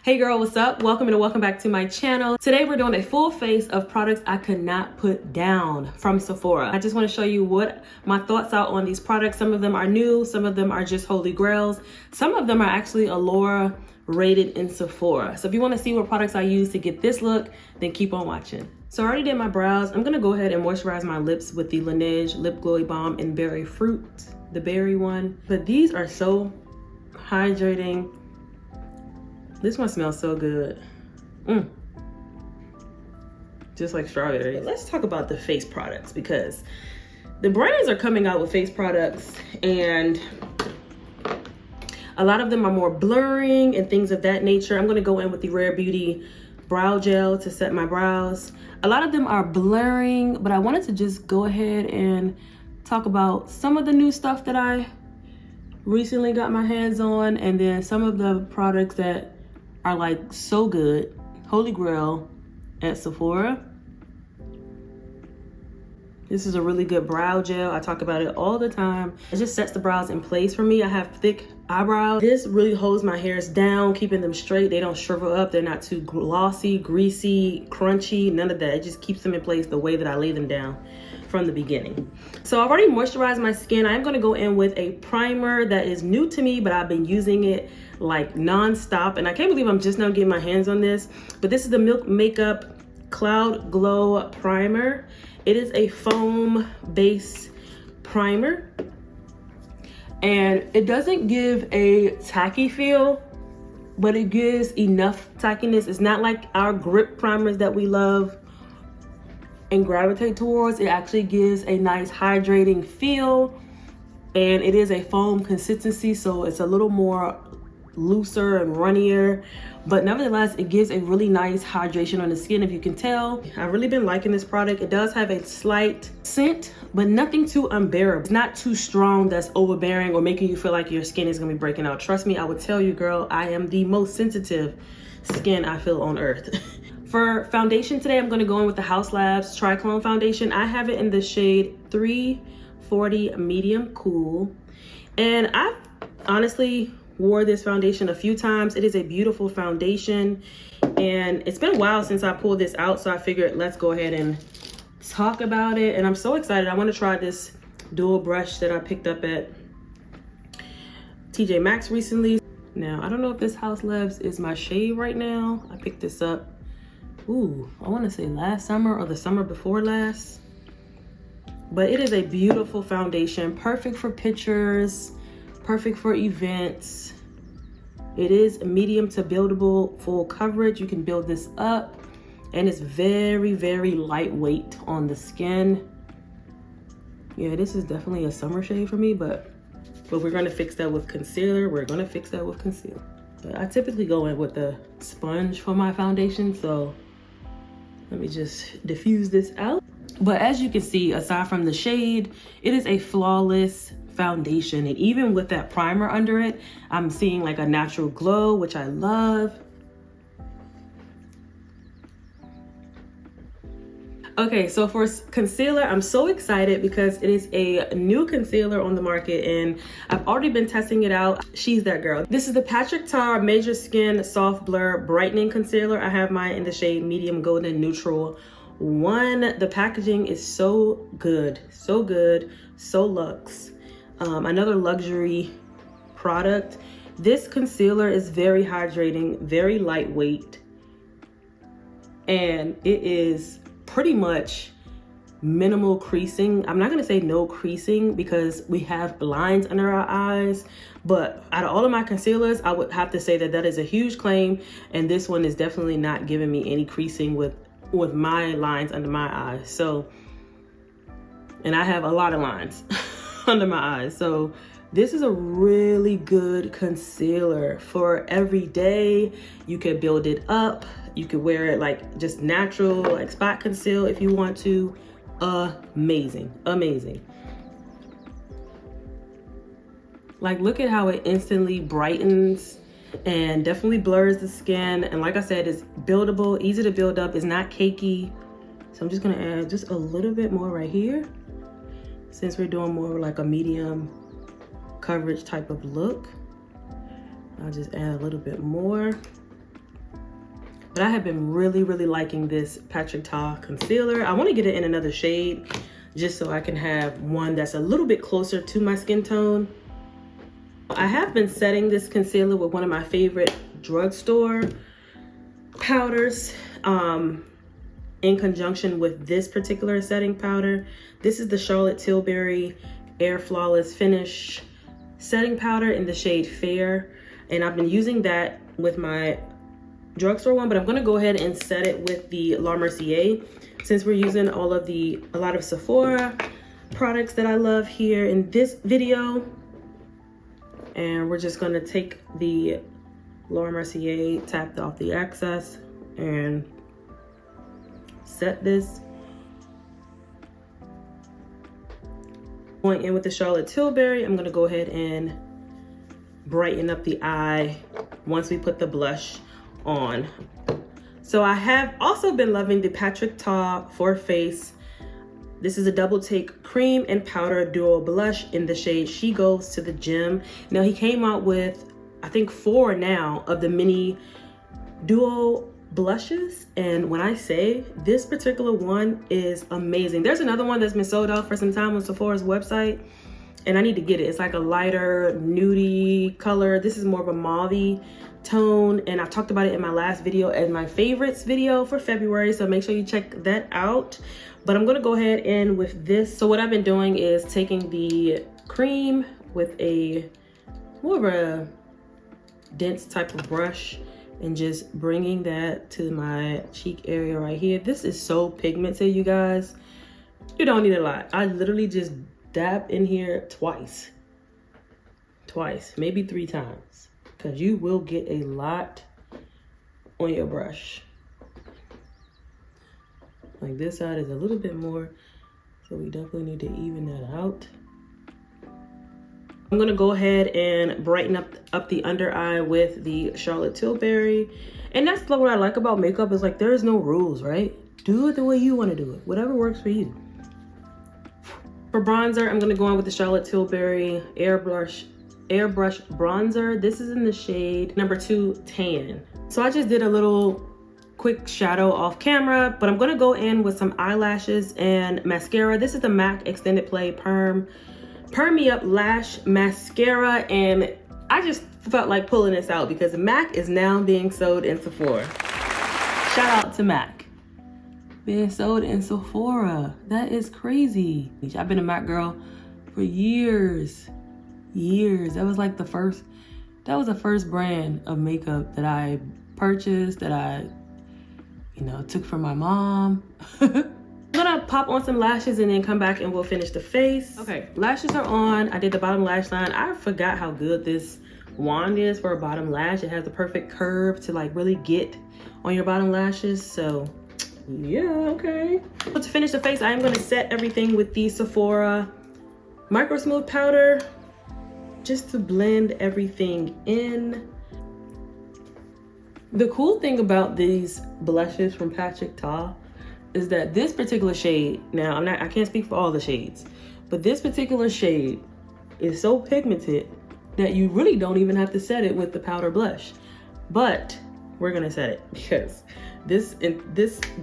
Hey girl, what's up? Welcome and welcome back to my channel. Today we're doing a full face of products I could not put down from Sephora. I just want to show you what my thoughts are on these products. Some of them are new, some of them are just holy grails. Some of them are actually Allura rated in Sephora. So if you want to see what products I use to get this look, then keep on watching. So I already did my brows. I'm gonna go ahead and moisturize my lips with the Laneige Lip Glowy Balm in Berry Fruit, the berry one. But these are so hydrating. This one smells so good. Just like strawberry. Let's talk about the face products because the brands are coming out with face products and a lot of them are more blurring and things of that nature. I'm gonna go in with the Rare Beauty brow gel to set my brows. A lot of them are blurring, but I wanted to just go ahead and talk about some of the new stuff that I recently got my hands on, and then some of the products that are like so good, holy grail at Sephora. This is a really good brow gel. I talk about it all the time. It just sets the brows in place for me. I have thick eyebrows. This really holds my hairs down, keeping them straight. They don't shrivel up. They're not too glossy, greasy, crunchy, none of that. It just keeps them in place the way that I lay them down from the beginning. So I've already moisturized my skin. I'm gonna go in with a primer that is new to me, but I've been using it like non-stop. And I can't believe I'm just now getting my hands on this, but this is the Milk Makeup Cloud Glow Primer. It is a foam base primer, and it doesn't give a tacky feel, but it gives enough tackiness. It's not like our grip primers that we love and gravitate towards. It actually gives a nice hydrating feel, and it is a foam consistency, so it's a little more looser and runnier, but nevertheless it gives a really nice hydration on the skin. If you can tell, I've really been liking this product. It does have a slight scent, but nothing too unbearable. It's not too strong that's overbearing or making you feel like your skin is gonna be breaking out. Trust me, I would tell you, girl, I am the most sensitive skin I feel on earth. For foundation today, I'm gonna go in with the Haus Labs Triclone Foundation. I have it in the shade 340 Medium Cool, and I've honestly wore this foundation a few times. It is a beautiful foundation, and it's been a while since I pulled this out, so I figured let's go ahead and talk about it. And I'm so excited. I want to try this dual brush that I picked up at TJ Maxx recently. Now, I don't know if this Haus Labs is my shade right now. I picked this up, I want to say last summer or the summer before last. But it is a beautiful foundation, perfect for pictures, perfect for events. It is medium to buildable, full coverage. You can build this up, and it's very, very lightweight on the skin. Yeah, this is definitely a summer shade for me, but we're gonna fix that with concealer. But I typically go in with the sponge for my foundation, so let me just diffuse this out. But as you can see, aside from the shade, it is a flawless foundation, and even with that primer under it, I'm seeing like a natural glow, which I love. Okay, so for concealer, I'm so excited because it is a new concealer on the market, and I've already been testing it out. She's that girl. This is the Patrick Tar Major Skin Soft Blur Brightening Concealer. I have mine in the shade Medium Golden Neutral 1. The packaging is so good, so luxe. Another luxury product. This concealer is very hydrating, very lightweight, and it is pretty much minimal creasing. I'm not gonna say no creasing because we have lines under our eyes, but out of all of my concealers, I would have to say that that is a huge claim, and this one is definitely not giving me any creasing with my lines under my eyes. So, and I have a lot of lines under my eyes, so this is a really good concealer for every day. You can build it up, you could wear it like just natural, like spot conceal if you want to. Amazing. Like, look at how it instantly brightens and definitely blurs the skin, and like I said, it's buildable, easy to build up, it's not cakey. So I'm just gonna add just a little bit more right here, since we're doing more like a medium coverage type of look. I'll just add a little bit more. But I have been really liking this Patrick Ta concealer. I want to get it in another shade just so I can have one that's a little bit closer to my skin tone. I have been setting this concealer with one of my favorite drugstore powders in conjunction with this particular setting powder. This is the Charlotte Tilbury Air Flawless Finish setting powder in the shade Fair, and I've been using that with my drugstore one, but I'm gonna go ahead and set it with the La Mercier since we're using a lot of Sephora products that I love here in this video. And we're just gonna take the La Mercier, tap off the excess, and set this. Going in with the Charlotte Tilbury, I'm gonna go ahead and brighten up the eye once we put the blush on. So I have also been loving the Patrick Ta For Face. This is a double take cream and powder duo blush in the shade She Goes to the Gym. Now he came out with, I think 4 now of the mini duo blushes, and when I say this particular one is amazing. There's another one that's been sold out for some time on Sephora's website, and I need to get it. It's like a lighter nudie color. This is more of a mauve tone, and I talked about it in my last video as my favorites video for February, so make sure you check that out. But I'm gonna go ahead in with this. So what I've been doing is taking the cream with a more of a dense type of brush and just bringing that to my cheek area right here. This is so pigmented, you guys. You don't need a lot. I literally just dab in here twice, maybe 3 times, because you will get a lot on your brush. Like this side is a little bit more, so we definitely need to even that out. I'm gonna go ahead and brighten up the under eye with the Charlotte Tilbury. And that's what I like about makeup, is like there's no rules, right? Do it the way you wanna do it, whatever works for you. For bronzer, I'm gonna go on with the Charlotte Tilbury Airbrush Bronzer. This is in the shade number 2 Tan. So I just did a little quick shadow off camera, but I'm gonna go in with some eyelashes and mascara. This is the MAC Extended Play Perm Me Up Lash Mascara, and I just felt like pulling this out because MAC is now being sold in Sephora. Shout out to MAC. Being sold in Sephora. That is crazy. I've been a MAC girl for years. That was like the first brand of makeup that I purchased, that I, took from my mom. I'm gonna pop on some lashes and then come back and we'll finish the face. Okay, lashes are on. I did the bottom lash line. I forgot how good this wand is for a bottom lash. It has the perfect curve to like really get on your bottom lashes. So yeah, okay. So to finish the face, I am gonna set everything with the Sephora Micro Smooth Powder just to blend everything in. The cool thing about these blushes from Patrick Ta is that this particular shade, now I can't speak for all the shades, but this particular shade is so pigmented that you really don't even have to set it with the powder blush. But we're gonna set it because this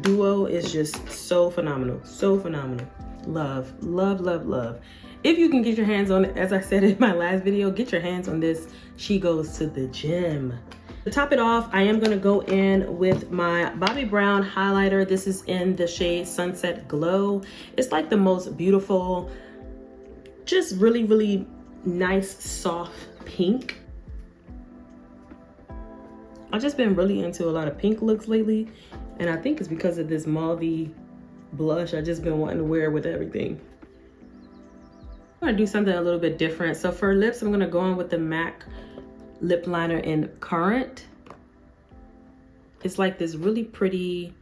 duo is just so phenomenal, so phenomenal. Love. If you can get your hands on it, as I said in my last video, get your hands on this She Goes to the Gym. To top it off, I am gonna go in with my Bobbi Brown highlighter. This is in the shade Sunset Glow. It's like the most beautiful, just really nice, soft pink. I've just been really into a lot of pink looks lately, and I think it's because of this mauve blush I've just been wanting to wear with everything. I'm gonna do something a little bit different. So for lips, I'm gonna go in with the MAC lip liner in Current. It's like this really pretty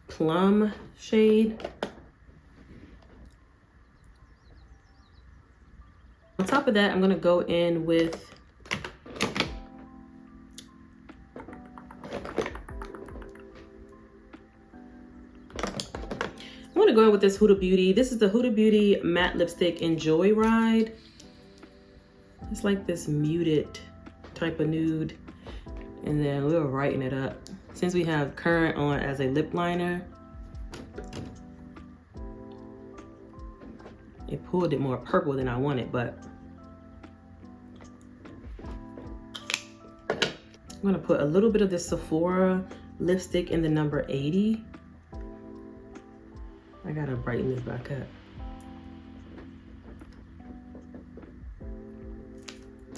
plum shade. On top of that, I'm gonna go in with this Huda Beauty. This is the Huda Beauty matte lipstick in Joyride. It's like this muted type of nude, and then we'll brighten it up. Since we have Current on as a lip liner, it pulled it more purple than I wanted, but I'm gonna put a little bit of this Sephora lipstick in the number 80. I gotta brighten this back up.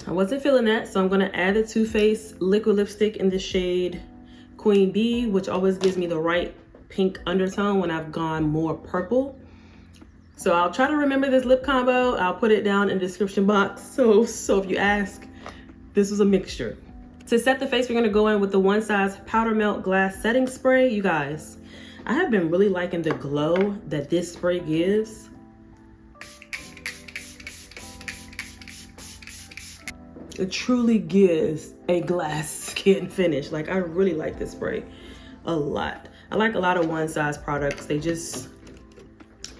I wasn't feeling that, so I'm gonna add the Too Faced liquid lipstick in the shade Queen Bee, which always gives me the right pink undertone when I've gone more purple. So I'll try to remember this lip combo. I'll put it down in the description box. So if you ask, this was a mixture. To set the face, we're gonna go in with the One Size Powder Melt Glass Setting Spray. You guys, I have been really liking the glow that this spray gives. It truly gives a glass skin finish. Like, I really like this spray a lot. I like a lot of One Size products. They just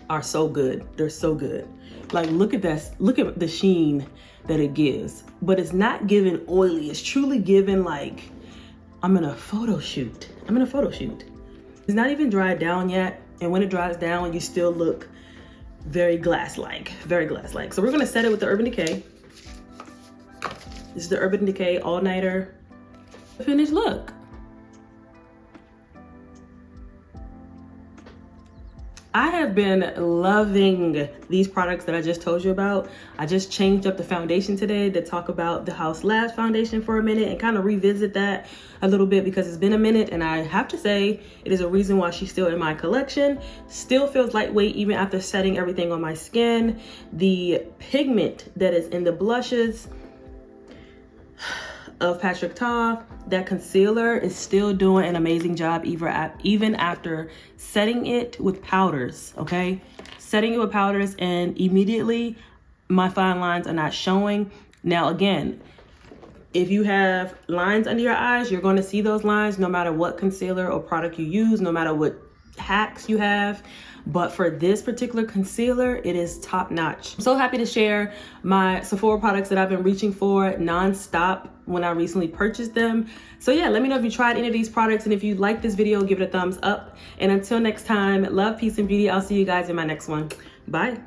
are so good. They're so good. Like, look at that. Look at the sheen that it gives. But it's not giving oily. It's truly giving like, I'm in a photo shoot. I'm in a photo shoot. It's not even dried down yet. And when it dries down, you still look very glass-like. Very glass-like. So we're gonna set it with the Urban Decay. This is the Urban Decay All Nighter finished look. I have been loving these products that I just told you about. I just changed up the foundation today to talk about the House Labs foundation for a minute and kind of revisit that a little bit because it's been a minute, and I have to say it is a reason why she's still in my collection. Still feels lightweight even after setting everything on my skin. The pigment that is in the blushes of Patrick Ta, that concealer is still doing an amazing job even after setting it with powders, okay? Setting it with powders, and immediately my fine lines are not showing. Now again, if you have lines under your eyes, you're going to see those lines no matter what concealer or product you use, no matter what hacks you have. But for this particular concealer, it is top notch. I'm so happy to share my Sephora products that I've been reaching for nonstop when I recently purchased them. So yeah, let me know if you tried any of these products, and if you like this video, give it a thumbs up. And until next time, love, peace, and beauty. I'll see you guys in my next one. Bye.